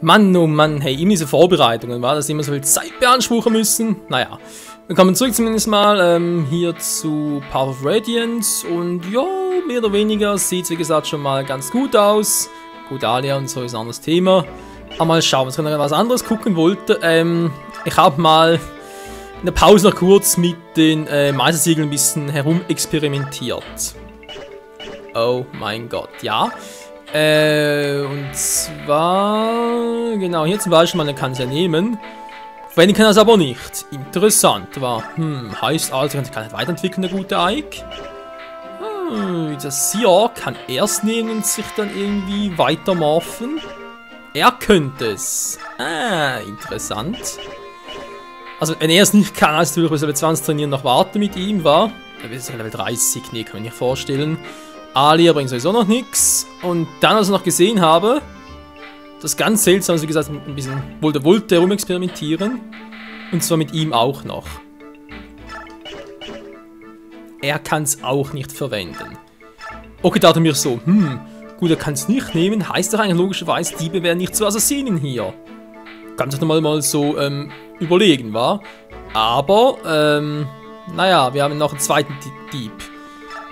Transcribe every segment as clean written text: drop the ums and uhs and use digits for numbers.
Mann, oh Mann, hey, immer diese Vorbereitungen, war das immer so viel Zeit beanspruchen müssen? Naja, wir kommen zurück zumindest mal hier zu Path of Radiance und ja, mehr oder weniger sieht es wie gesagt schon mal ganz gut aus. Gut, Alia und so ist ein anderes Thema. Aber mal schauen, was ich noch was anderes gucken wollte. Ich habe mal in der Pause noch kurz mit den Meistersiegeln ein bisschen herumexperimentiert. Oh mein Gott, ja. Und zwar, genau, hier zum Beispiel, man kann es ja nehmen. Verwenden kann das aber nicht. Interessant, war, heißt also, kann sich gar nicht weiterentwickeln, der gute Ike. Das hier kann er es nehmen und sich dann irgendwie weitermorphen. Er könnte es. Interessant. Also, wenn er es nicht kann, heißt natürlich, bis Level 20 trainieren, noch warten mit ihm, war. Er wird Level 30, nee, kann ich mir nicht vorstellen. Alia bringt sowieso noch nichts. Und dann, was ich noch gesehen habe, das ganz seltsam, wie gesagt, ein bisschen wollte rumexperimentieren. Und zwar mit ihm auch noch. Er kann es auch nicht verwenden. Okay, dachte mir so, gut, er kann es nicht nehmen, heißt doch eigentlich logischerweise, Diebe wären nicht zu Assassinen hier. Kann sich nochmal mal so überlegen, wa? Aber, naja, wir haben noch einen zweiten Dieb.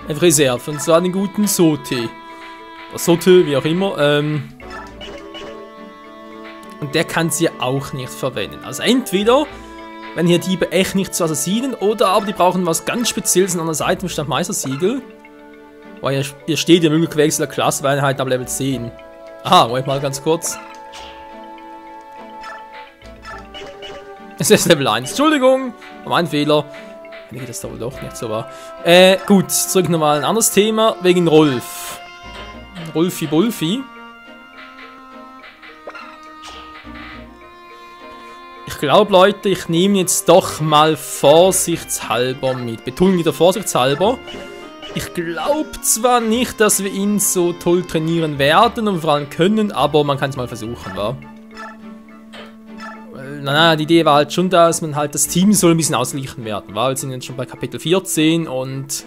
Eine Reserve, und zwar den guten Sote. Oder Sote, wie auch immer. Und der kann sie auch nicht verwenden. Also entweder, wenn hier Diebe echt nicht zu Assassinen, oder aber die brauchen was ganz Spezielles an der Seite im Standmeistersiegel. Weil hier steht ja möglich gewechselter Klasseneinheit ab Level 10. Aha, Moment mal ganz kurz. Es ist Level 1. Entschuldigung, mein Fehler. Nee, das wohl doch nicht so war. Gut, zurück nochmal ein anderes Thema, wegen Rolf. Rolfi Bulfi. Ich glaube, Leute, ich nehme jetzt doch mal vorsichtshalber mit. Betonung wieder vorsichtshalber. Ich glaube zwar nicht, dass wir ihn so toll trainieren werden und vor allem können, aber man kann es mal versuchen, wa? Naja, die Idee war halt schon, dass man halt das Team soll ein bisschen ausgeglichen werden, wa? Wir sind jetzt schon bei Kapitel 14 und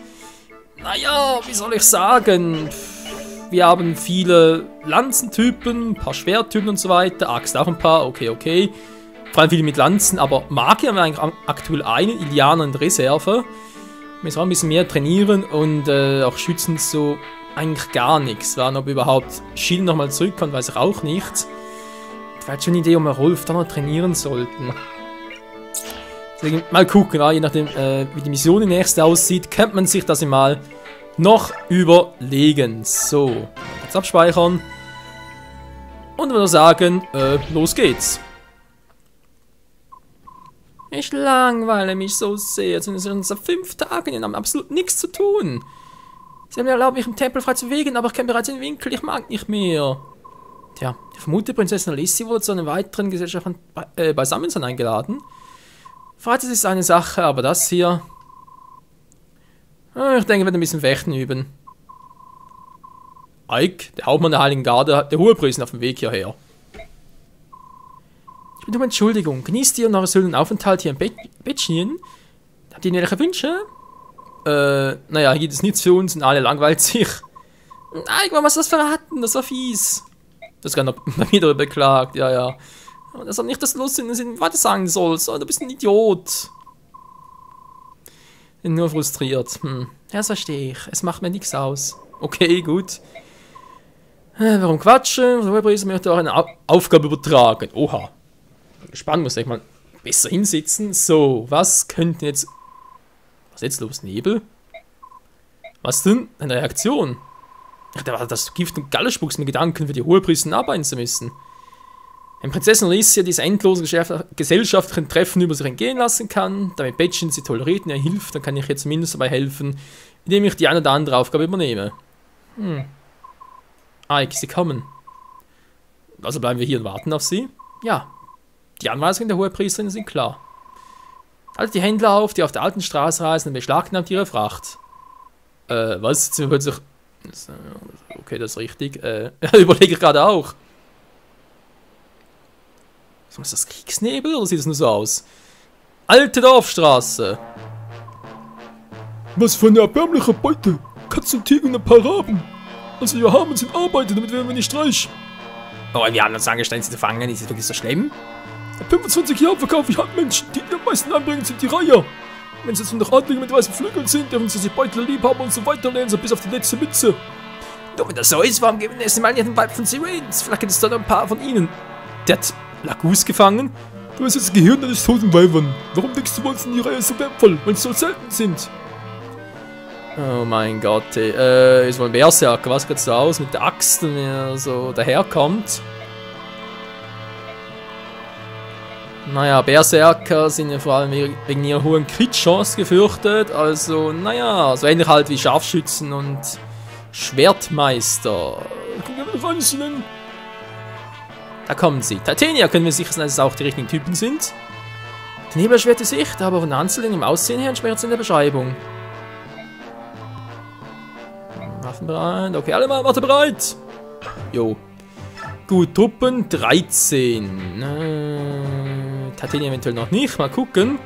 naja, wie soll ich sagen? Wir haben viele Lanzentypen, ein paar Schwerttypen und so weiter, Axt auch ein paar, okay. Vor allem viele mit Lanzen, aber Magier haben wir eigentlich aktuell einen, Ilianer in Reserve. Wir müssen auch ein bisschen mehr trainieren und auch Schützen so eigentlich gar nichts. Wann ob überhaupt Schild nochmal zurückkommt, weiß ich auch nicht. Das wäre jetzt schon eine Idee, ob wir Rolf da noch trainieren sollten. Deswegen mal gucken, je nachdem wie die Mission die nächste aussieht, könnte man sich das mal noch überlegen. So, kurz abspeichern. Und würde sagen, los geht's. Ich langweile mich so sehr. Jetzt sind es seit 5 Tagen und haben absolut nichts zu tun. Sie haben mir erlaubt, mich im Tempel frei zu bewegen, aber ich kenne bereits den Winkel, ich mag nicht mehr. Tja, die vermutete Prinzessin Alissi wurde zu einer weiteren Gesellschaft Beisammensein eingeladen. Freizeit ist eine Sache, aber das hier... Ich denke, wir werden ein bisschen Fechten üben. Ike, der Hauptmann der Heiligen Garde, hat der Hohepriester auf dem Weg hierher. Ich bitte um Entschuldigung. Genießt ihr und eure Söhne Aufenthalt hier in Bettchen? Habt ihr irgendwelche Wünsche? Naja, hier gibt es nichts für uns und alle langweilt sich. Ike, warum hast du das verraten? Das war fies. Das kann er wieder beklagt, ja. Das hat nicht das Lust, dass du weiter sagen sollst. Oh, du bist ein Idiot. Bin nur frustriert. Ja, das verstehe ich. Es macht mir nichts aus. Okay, gut. Warum quatschen? Der Hohepriester möchte auch eine Aufgabe übertragen. Oha. Gespannt, muss ich mal besser hinsitzen. So, was könnte jetzt... Was ist jetzt los? Nebel? Was denn? Eine Reaktion? Ach, da war das Gift und Gallespucks mit Gedanken für die Hohepriester arbeiten zu müssen. Wenn Prinzessin Alicia diese endlosen gesellschaftlichen Treffen über sich entgehen lassen kann, damit Bettchen sie toleriert und ihr hilft, dann kann ich ihr zumindest dabei helfen, indem ich die eine oder andere Aufgabe übernehme. Ike, sie kommen. Also bleiben wir hier und warten auf sie? Ja. Die Anweisungen der Hohepriesterin sind klar. Haltet die Händler auf, die auf der alten Straße reisen und beschlagnahmt ihre Fracht. Was? Jetzt sind wir plötzlich... Okay, das ist richtig. Überlege ich gerade auch. Ist das Kriegsnebel oder sieht es nur so aus? Alte Dorfstraße. Was für eine erbärmliche Beute. Katzen, Tiger und ein paar Raben. Also wir haben uns in Arbeit, damit werden wir nicht reich. Oh, wir haben uns angestrengt, sie zu fangen. Ist das wirklich so schlimm? Ab 25 Jahren verkaufe ich Handmenschen. Die am meisten anbringen, sind die Reiher. Wenn sie jetzt noch Adlige mit weißen Flügeln sind, dürfen sie sich Beutel lieb haben und so weiterlehnen, so bis auf die letzte Mütze. Doch, wenn das so ist, warum geben wir erst mal nicht den Weib von Sirens? Vielleicht gibt es da noch ein paar von ihnen. Der hat Lagus gefangen. Du hast jetzt das Gehirn eines toten Weibern. Warum denkst du, wohl sind die Reiher so wertvoll, weil sie so selten sind? Oh mein Gott, ey. Ist wohl ein Berserker. Was geht so aus mit der Axt, wenn er so daherkommt? Naja, Berserker sind ja vor allem wegen ihrer hohen Crit-Chance gefürchtet. Also, naja, so ähnlich halt wie Scharfschützen und Schwertmeister. Da kommen sie. Titania können wir sicher sein, dass es auch die richtigen Typen sind. Die nebelschwerte Sicht, aber von Anzeln im Aussehen her entspricht es in der Beschreibung. Waffen bereit. Okay, alle mal, Warte bereit. Jo. Gut, Truppen 13. Titania eventuell noch nicht. Mal gucken.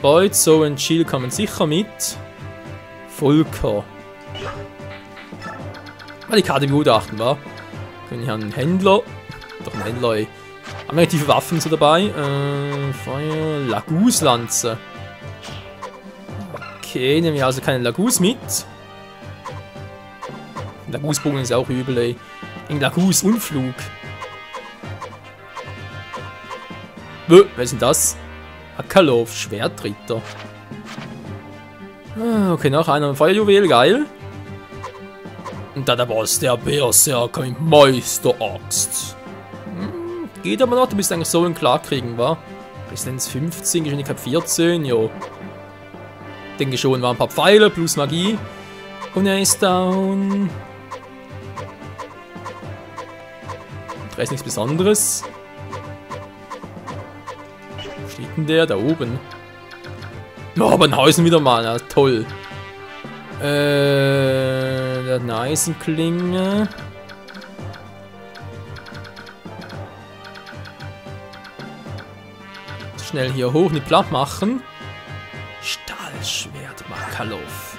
Boyd, Zoe und Jill kommen sicher mit. Volker. Mal die Karte begutachten, wa? Können hier einen Händler. Doch ein Händler, ey. Haben wir aktive Waffen so dabei? Feuer. Lagus-Lanze. Okay, nehmen wir also keine Lagus mit. Lagus-Bogen ist auch übel, ey. In Lagus-Unflug. Wer ist denn das? Akalov, Schwertritter. Okay, noch einer Feuerjuwel, geil. Und dann der Boss, der Berserker mit Meister-Axt. Geht aber noch, du bist eigentlich so einen klar kriegen, wa? Resistenz 15, Geschwindigkeit 14, jo. Denke schon, waren ein paar Pfeile plus Magie. Und er ist down. Da ist nichts Besonderes. Wo steht denn der? Da oben. Oh, aber ein Häuschen wieder mal, ja, toll. Der hat eine Eisenklinge. Schnell hier hoch, nicht platt machen. Stahlschwert, Makalov.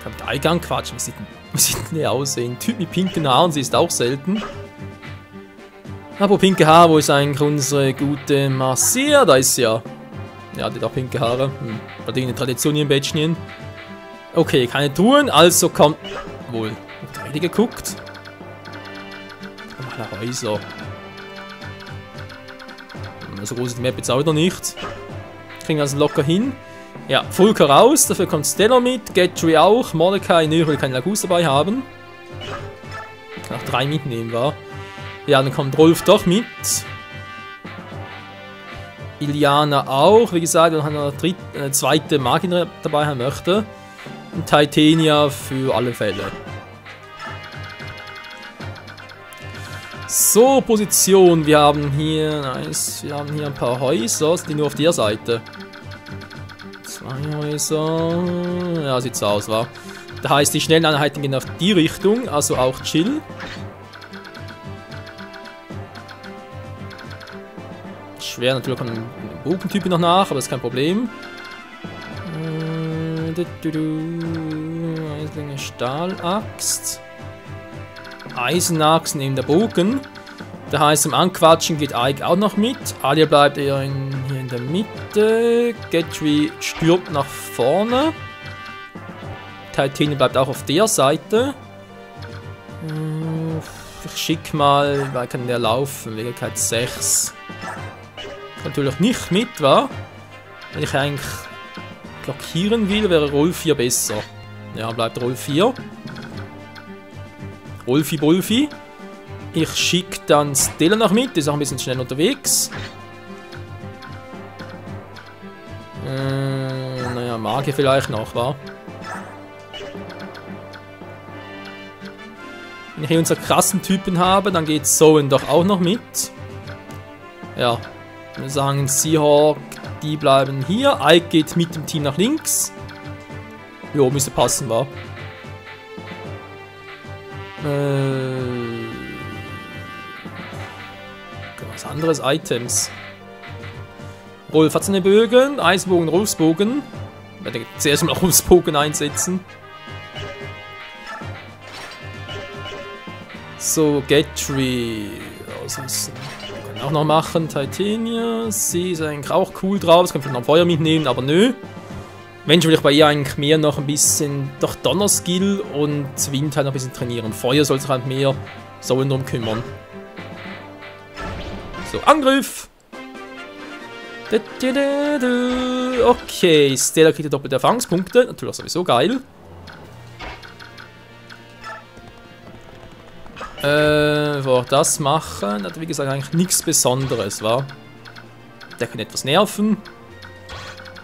Kann mit Eingang quatschen. Wie sieht denn der aussehen? Typ mit pinken Haaren, sie ist auch selten. Aber pinke Haare, wo ist eigentlich unsere gute Marcia? Da ist sie ja. Ja, die hat auch pinke Haare. Bei denen Tradition hier in Betschnien. Okay, keine Truhen, also kommt. Wohl. Habt ihr geguckt? Mal Häuser. So groß ist die Map jetzt auch noch nicht. Kriegen wir also locker hin. Ja, Volker raus, dafür kommt Stella mit, Gatry auch, Mordecai, ne, ich will keinen Lagus dabei haben. Kann auch 3 mitnehmen, wa? Ja, dann kommt Rolf doch mit. Iliana auch, wie gesagt, wenn er eine zweite Magin dabei haben möchte. Und Titania für alle Fälle. So, Position. Wir haben hier, nice, wir haben hier ein paar Häuser, sind die nur auf der Seite. 2 Häuser. Ja, sieht so aus, wa? Das heißt, die schnellen Einheiten gehen auf die Richtung, also auch Chill. Schwer, natürlich kommen den Bogentypen noch nach, aber das ist kein Problem. Eislinge Stahlaxt. Eisenaxt neben der Bogen. Das heißt, im Anquatschen geht Ike auch noch mit. Alia bleibt eher hier in der Mitte. Gatry stürmt nach vorne. Titania bleibt auch auf der Seite. Ich schick mal, weil kann der laufen? Wirklichkeit 6. Natürlich nicht mit, wa? Wenn ich eigentlich blockieren will, wäre Roll 4 besser. Ja, bleibt Roll 4. Rolfi Bolfi. Ich schicke dann Stella noch mit, die ist auch ein bisschen schnell unterwegs. Naja, Magie vielleicht noch, wa? Wenn ich hier unsere krassen Typen habe, dann geht Zoe doch auch noch mit. Ja, wir sagen Seahawk, die bleiben hier. Ike geht mit dem Team nach links. Jo, müsste passen, wa? Was anderes Items. Rolf hat seine Bögen, Eisbogen, Rolfsbogen. Ich werde zuerst mal Rolfsbogen einsetzen. So, Gatry. ausrüsten. Wir können auch noch machen. Titania. Sie ist eigentlich auch cool drauf. Das kann vielleicht noch Feuer mitnehmen, aber nö. Mensch, will ich bei ihr eigentlich mehr noch ein bisschen durch Donnerskill und Wind halt noch ein bisschen trainieren. Feuer soll sich halt mehr so drum kümmern. So, Angriff! Okay, Stella kriegt doppelte Erfahrungspunkte. Natürlich sowieso geil. Wo das machen, hat wie gesagt eigentlich nichts Besonderes, war. Der kann etwas nerven.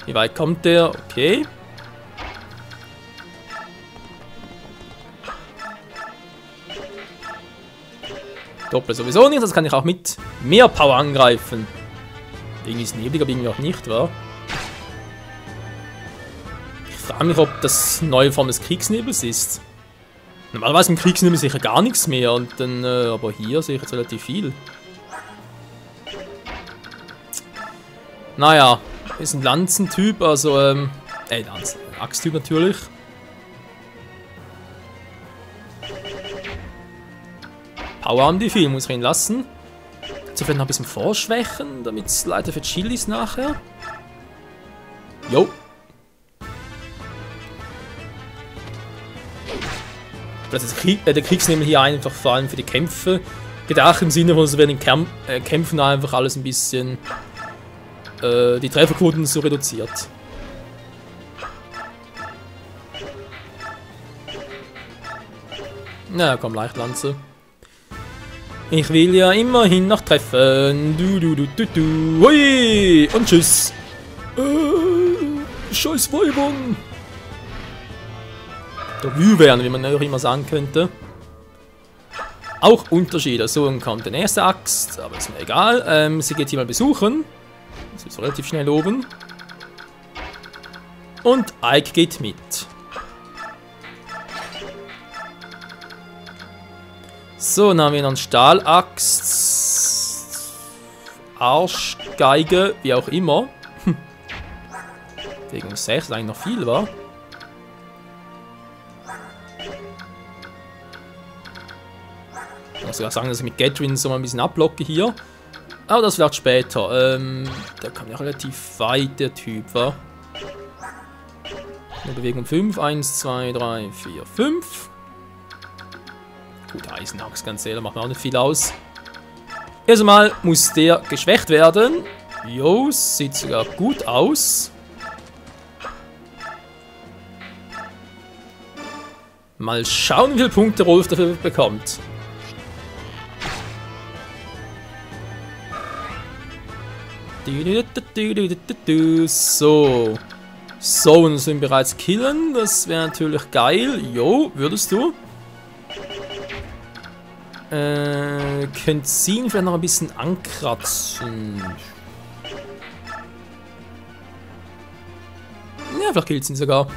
Wie weit kommt der? Okay. Doppel sowieso nicht, das kann ich auch mit mehr Power angreifen. Irgendwie ist neblig, aber irgendwie auch nicht, wa? Ich frage mich, ob das neue Form des Kriegsnebels ist. Normalerweise im Kriegsnebel sehe ich gar nichts mehr, und dann, aber hier sehe ich jetzt relativ viel. Naja, ist ein Lanzentyp, also, Axttyp natürlich. Power haben die viel, muss ich ihn lassen. So vielleicht noch ein bisschen vorschwächen, damit es leider für Chill ist nachher. Jo. Also der Kriegsnebel hier einfach vor allem für die Kämpfe gedacht, im Sinne von, es werden in Kämpfen einfach alles ein bisschen die Trefferquoten so reduziert. Na komm, Leichtlanze. Ich will ja immerhin noch treffen. Hui! Und tschüss. Scheiß Weibern. Der Glühwein, wie man auch immer sagen könnte. Auch Unterschiede. So, dann kommt die nächste Axt, aber ist mir egal. Sie geht hier mal besuchen. Das ist relativ schnell oben. Und Ike geht mit. So, dann haben wir noch einen Stahlaxt. Arschgeige, wie auch immer. Wegen 6 ist eigentlich noch viel, war. Ich muss ja sagen, dass ich mit Gatrin so mal ein bisschen ablocke hier. Aber das vielleicht später. Der kam ja relativ weit, der Typ, war. Bewegung 5. 1, 2, 3, 4, 5. Gut, Eisenachs, ganz ehrlich, macht mir auch nicht viel aus. Erstmal muss der geschwächt werden. Jo, sieht sogar gut aus. Mal schauen, wie viele Punkte Rolf dafür bekommt. So. So, und sind bereits killen. Das wäre natürlich geil. Jo, würdest du? Könnt sie ihn vielleicht noch ein bisschen ankratzen. Ja, vielleicht killt sie ihn sogar.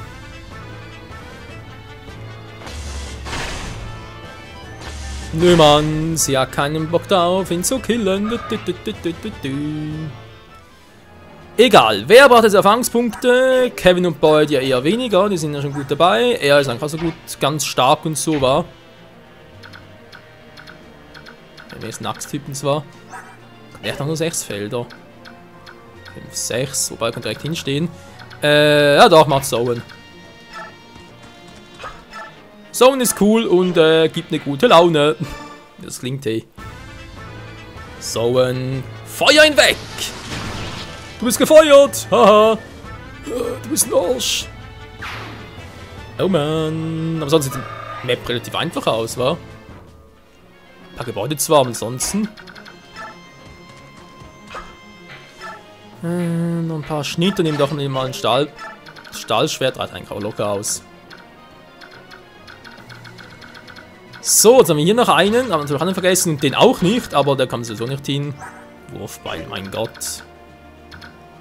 Nö, Mann, sie hat keinen Bock darauf, ihn zu killen. Egal, wer braucht jetzt Erfahrungspunkte? Kevin und Boyd ja eher weniger, die sind ja schon gut dabei. Er ist einfach so gut, ganz stark und so, war. Der nächsten Axttypen zwar. Der hat noch nur 6 Felder. 5, 6, wobei er kann direkt hinstehen. Ja doch, macht Sowen. Sowen ist cool und gibt eine gute Laune. Das klingt hey. Sowen, Feuer ihn weg! Du bist gefeuert! Haha! Du bist ein Arsch. Oh man. Aber sonst sieht die Map relativ einfach aus, wa? Ein paar Gebäude zwar, aber ansonsten. Noch ein paar Schnitte, nehmen doch mal ein Stahlschwert, reicht eigentlich auch locker aus. So, jetzt haben wir hier noch einen, aber natürlich einen vergessen, den auch nicht, aber der kann sowieso nicht hin. Wurfbeil, mein Gott.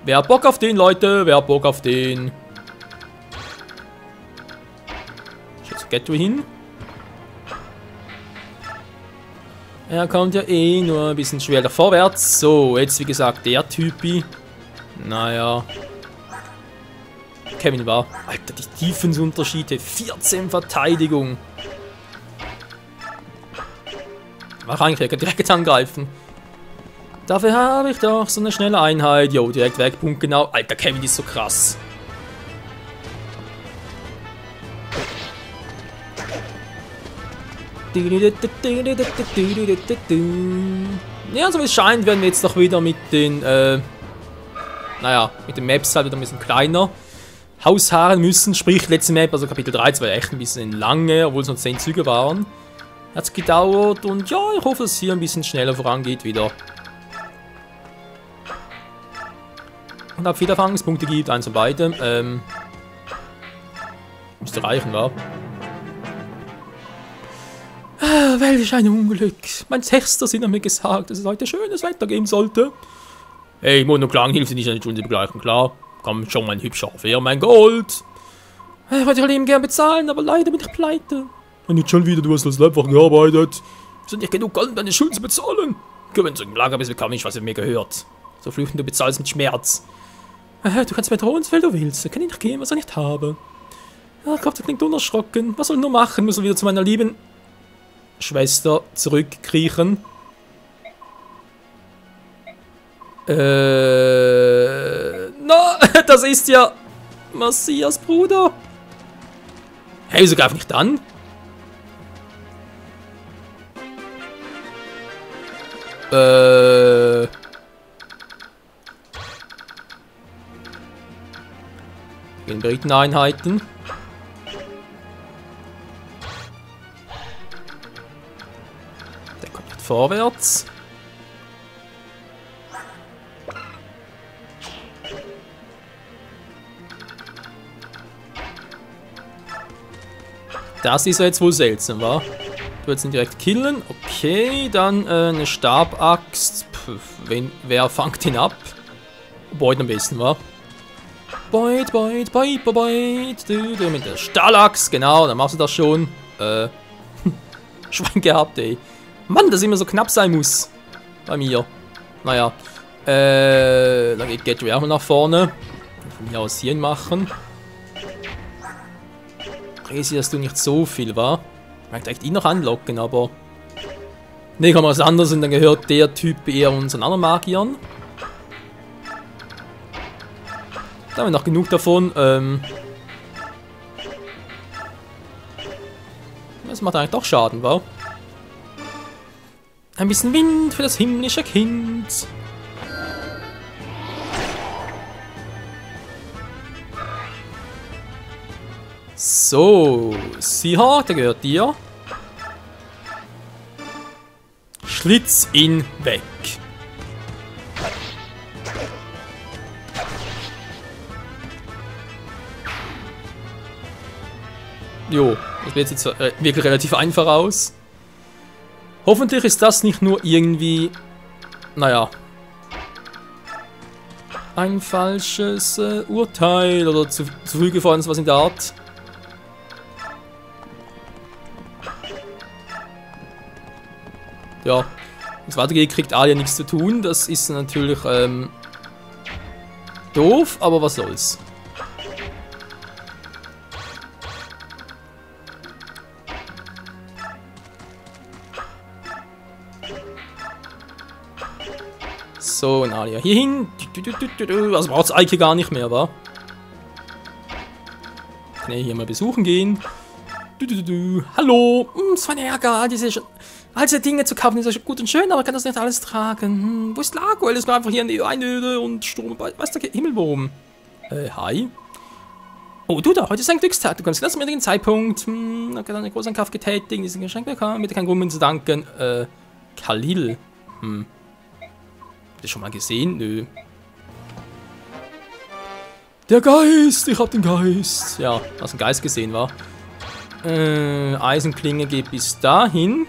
Wer hat Bock auf den, Leute? Wer hat Bock auf den? Jetzt Gateway hin. Er kommt ja eh nur ein bisschen schwerer vorwärts. So, jetzt wie gesagt der Typi. Naja. Kevin war. Alter, die Tiefensunterschiede. 14 Verteidigung. Mach eigentlich direkt angreifen. Dafür habe ich doch so eine schnelle Einheit. Jo, direkt weg, Punkt genau. Alter, Kevin ist so krass. Ja, so wie es scheint, werden wir jetzt doch wieder mit den, naja, mit den Maps halt wieder ein bisschen kleiner hausharren müssen. Sprich, letzte Map, also Kapitel 3, war echt ein bisschen lange, obwohl es nur 10 Züge waren. Hat es gedauert und ja, ich hoffe, dass es hier ein bisschen schneller vorangeht wieder. Und ob viele Erfahrungspunkte gibt, eins von beiden. Müsste reichen, wa? Ah, welch ein Unglück. Mein Texter sind mir gesagt, dass es heute schönes Wetter geben sollte. Hey, Monoklang hilft dir nicht an die Stunde begleichen, klar. Komm schon, mein hübscher, für mein Gold. Ich wollte ihr Leben gern bezahlen, aber leider bin ich pleite. Und nicht schon wieder, du hast als Leibwach gearbeitet. Es sind nicht genug Gold, um deine Schulden zu bezahlen. Wenn du im Lager bist, bekam ich, was er mir gehört. So flüchten, du bezahlst mit Schmerz. Du kannst mir drohen, so viel du willst. Ich kann nicht geben, was ich nicht habe. Ja, ich glaube, das klingt unerschrocken. Was soll ich nur machen? Muss wieder zu meiner lieben Schwester zurückkriechen. Na, das ist ja Messias Bruder. Hey, wieso greif nicht an? In Briteneinheiten. Der kommt nicht vorwärts. Das ist ja jetzt wohl seltsam, wa? Du willst ihn direkt killen. Okay, dann eine Stabaxt. Wer fangt ihn ab? Beut am besten, wa? Beut. Mit der Stahlaxt, genau, dann machst du das schon. Schwein gehabt, ey. Mann, dass immer so knapp sein muss. Bei mir. Naja. Dann geht Gatry auch mal nach vorne. Von mir aus hier machen. Crazy, dass du nicht so viel war. Ich möchte echt ihn noch anlocken, aber... Ne, kann man was anderes und dann gehört der Typ eher unseren anderen Magiern. Da haben wir noch genug davon. Das macht eigentlich doch Schaden, wa? Ein bisschen Wind für das himmlische Kind. So, Seahawk, der gehört dir. Schlitz ihn weg. Jo, das wird jetzt wirklich relativ einfach aus. Hoffentlich ist das nicht nur irgendwie, naja, ein falsches Urteil oder zu früh gefallen, was in der Art. Ja, das weitergeht, kriegt Alia nichts zu tun. Das ist natürlich doof, aber was soll's. So, und Alia hierhin. Also braucht's Eike gar nicht mehr, wa? Kann ich hier mal besuchen gehen. Hallo! Es war ein Ärger, diese Dinge zu kaufen, ist ja gut und schön, aber kann das nicht alles tragen. Wo ist Lago? Er ist nur einfach hier in die Einöde und Sturm. Weiß der Himmel warum? Hi. Oh, du da, heute ist ein Glückstag. Du kannst lassen mir den Zeitpunkt. Okay, dann einen großen Kauf getätigt, diesen Geschenk bekommen, bitte keinen Grund, mir zu danken. Khalil. Habt ihr schon mal gesehen? Nö. Der Geist, ich hab den Geist. Ja, hast einen Geist gesehen, wa? Eisenklinge geht bis dahin.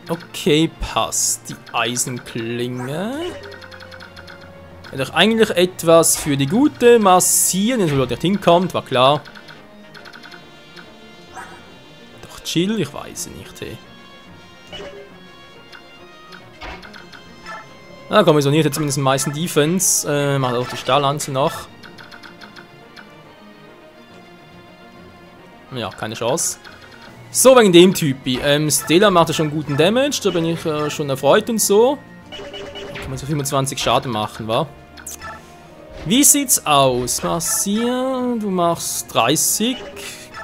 Okay, passt. Die Eisenklinge. Ja, doch eigentlich etwas für die gute Massieren, wenn er nicht hinkommt, war klar. Doch chill, ich weiß nicht, hey. Na komm, isoliert jetzt zumindest am meisten Defense. Macht auch die Stahllanze noch. Ja, keine Chance. So, wegen dem Typi. Stella macht ja schon guten Damage, da bin ich schon erfreut und so. Da kann man so 25 Schaden machen, wa? Wie sieht's aus? Marcia, du machst 30.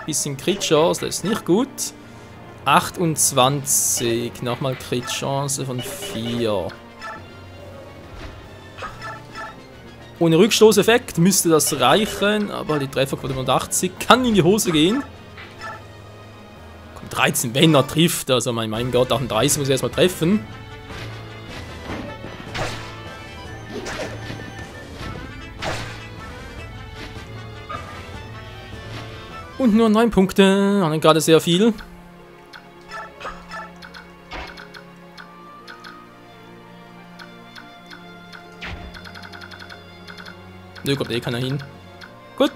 Bisschen Crit-Chance, das ist nicht gut. 28. Nochmal Crit-Chance von 4. Ohne Rückstoßeffekt müsste das reichen, aber die Trefferquote von 80 kann in die Hose gehen. 13, wenn er trifft, also mein Gott, 38 muss er erstmal treffen. Und nur 9 Punkte, haben gerade sehr viel. Nö, kommt eh keiner hin. Gut,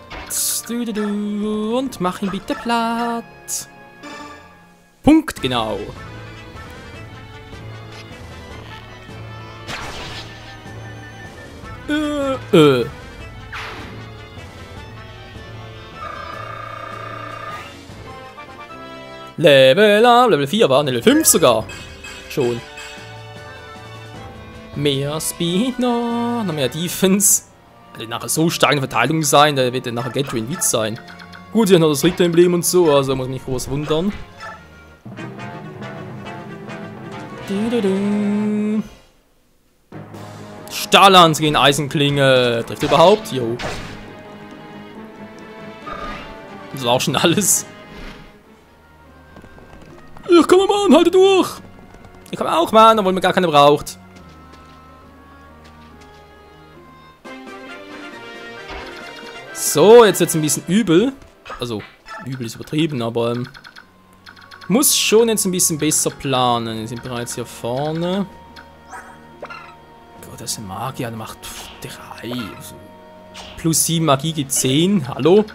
und mach ihn bitte platt. Punkt, genau. Level up, Level 4 war, Level 5 sogar. Schon. Mehr Speed noch mehr Defense. Also nachher so stark in der Verteidigung sein, da wird dann nachher Gatrin Witz sein. Gut, sie hat noch das Ritter-Emblem und so, also muss mich nicht groß wundern. Stahllanz gegen Eisenklinge. Trifft überhaupt? Jo. Das war auch schon alles. Ich komme mal, halte durch! Ich komme auch, Mann, obwohl man gar keine braucht. So, jetzt wird's ein bisschen übel. Also, übel ist übertrieben, aber muss schon jetzt ein bisschen besser planen. Wir sind bereits hier vorne. Gott, das ist ein Magier, der macht 3. Also, plus 7 Magie gibt 10. Hallo?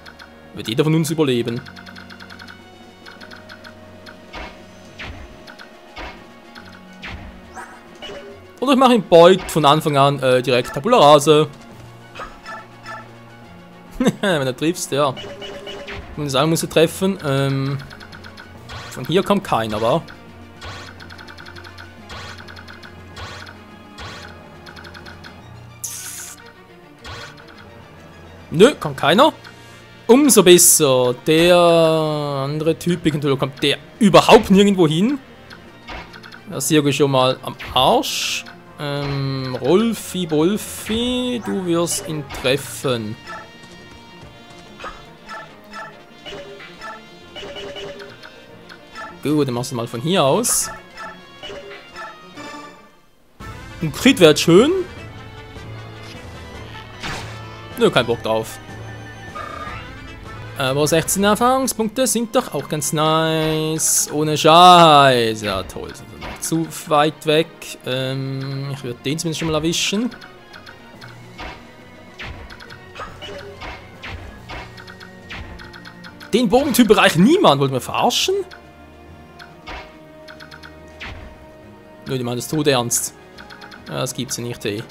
Wird jeder von uns überleben. Oder ich mache ihn Beut von Anfang an direkt Tabula Rasa. Wenn du triffst, ja. Wenn du sagen musst, du treffen. Von hier kommt keiner, wa? Nö, kommt keiner. Umso besser. Der andere Typ, eventuell kommt der überhaupt nirgendwo hin. Das hier schon mal am Arsch. Rolfi, Wolfi, du wirst ihn treffen. Gut, dann machst du mal von hier aus. Ein Crit wäre schön. Nö, kein Bock drauf. Aber 16 Erfahrungspunkte sind doch auch ganz nice. Ohne Scheiß. Ja, toll. Sind wir noch zu weit weg. Ich würde den zumindest schon mal erwischen. Den Bogentyp erreicht niemand. Wollt ihr mich verarschen? Nö, die meinen das tot ernst. Ja, das gibt's ja nicht, ey.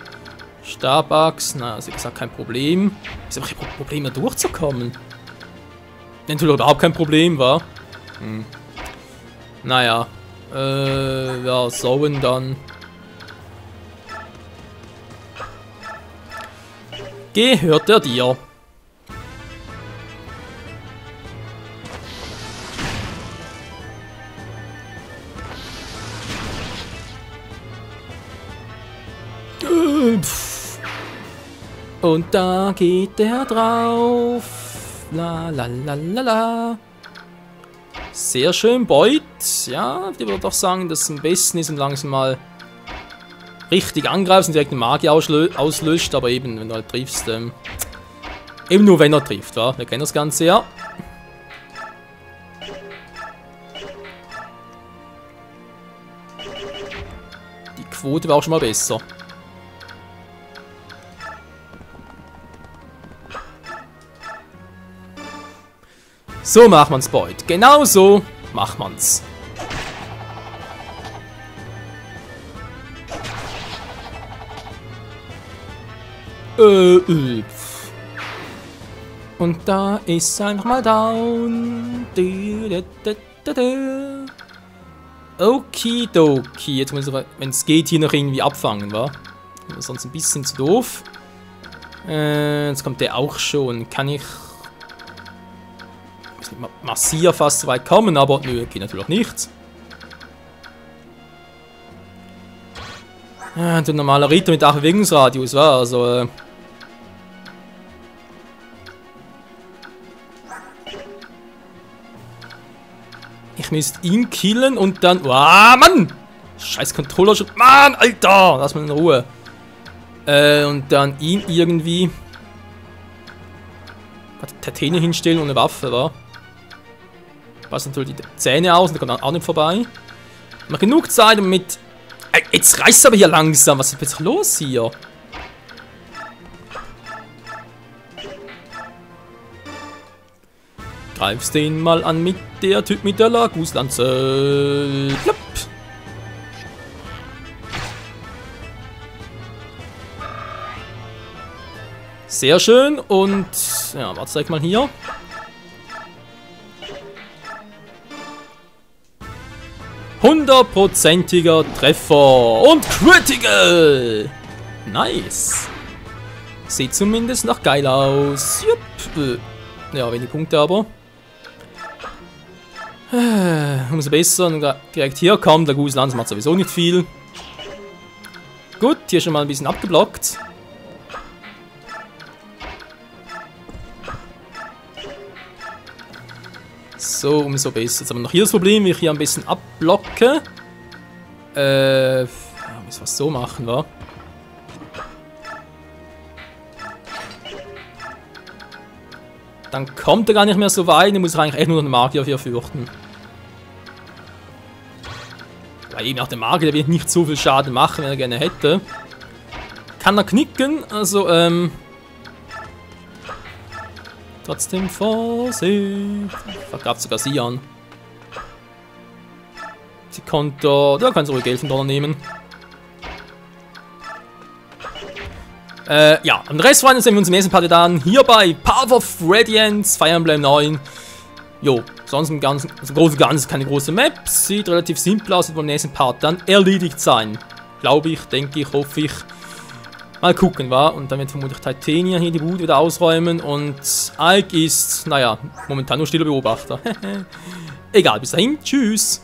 Stabachs, na, also wie gesagt, kein Problem. Ist aber kein Problem, da durchzukommen. Natürlich überhaupt kein Problem, war. Naja. Ja, Sauen dann. Gehört er dir? Und da geht der drauf. La la la la la. Sehr schön, Beut. Ja, ich würde doch sagen, dass es am besten ist und langsam mal richtig angreifst und direkt eine Magie auslöscht. Aber eben, wenn du halt triffst, eben nur wenn er trifft, wa? Wir kennen das Ganze ja. Die Quote war auch schon mal besser. So macht man's, Beut. Genau so macht man's. Und da ist einfach mal down. Okidoki. Jetzt muss ich, wenn es geht, hier noch irgendwie abfangen, wa? Sonst ein bisschen zu doof. Jetzt kommt der auch schon. Kann ich massiv fast so weit kommen, aber nö, geht natürlich auch nicht. Der normale Ritter mit 8 Bewegungsradius war, also ich müsste ihn killen und dann... Wow, Mann! Scheiß Controller schon... Mann, Alter! Lass mal in Ruhe. Und dann ihn irgendwie... Tatene hinstellen und eine Waffe, wa? Passt natürlich die Zähne aus, und der kommt auch nicht vorbei. Mal genug Zeit, um mit... Jetzt reißt es aber hier langsam. Was ist jetzt los hier? Greifst den mal an mit der Typ mit der Laguslanze. Plopp. Sehr schön. Und ja, warte, zeig mal hier. Hundertprozentiger Treffer und Critical. Nice. Sieht zumindest noch geil aus. Jupp. Ja, wenig Punkte aber. Umso besser. Und direkt hier kommt der Guslanz, macht sowieso nicht viel. Gut, hier schon mal ein bisschen abgeblockt. So, umso besser. Jetzt haben wir noch hier das Problem, wie ich hier ein bisschen abblocke. Ja, müssen wir es so machen, wa? Dann kommt er gar nicht mehr so weit, dann muss ich eigentlich echt nur noch den Magier hier fürchten. Weil eben auch der Magier, der wird nicht so viel Schaden machen, wenn er gerne hätte. Kann er knicken, also trotzdem Vorsicht. Verkauft sogar sie an. Sie konnte... Da kann sie ruhig Elfendonner nehmen. Ja, am Rest sehen wir uns im nächsten Part dann hier bei Path of Radiance, Fire Emblem 9. Jo, sonst im Ganzen, also große Ganze keine große Map. Sieht relativ simpel aus, wird beim nächsten Part dann erledigt sein. Glaube ich, denke ich, hoffe ich. Mal gucken, wa? Und dann wird vermutlich Titania hier die Bude wieder ausräumen und Ike ist, naja, momentan nur stiller Beobachter. Egal, bis dahin, tschüss.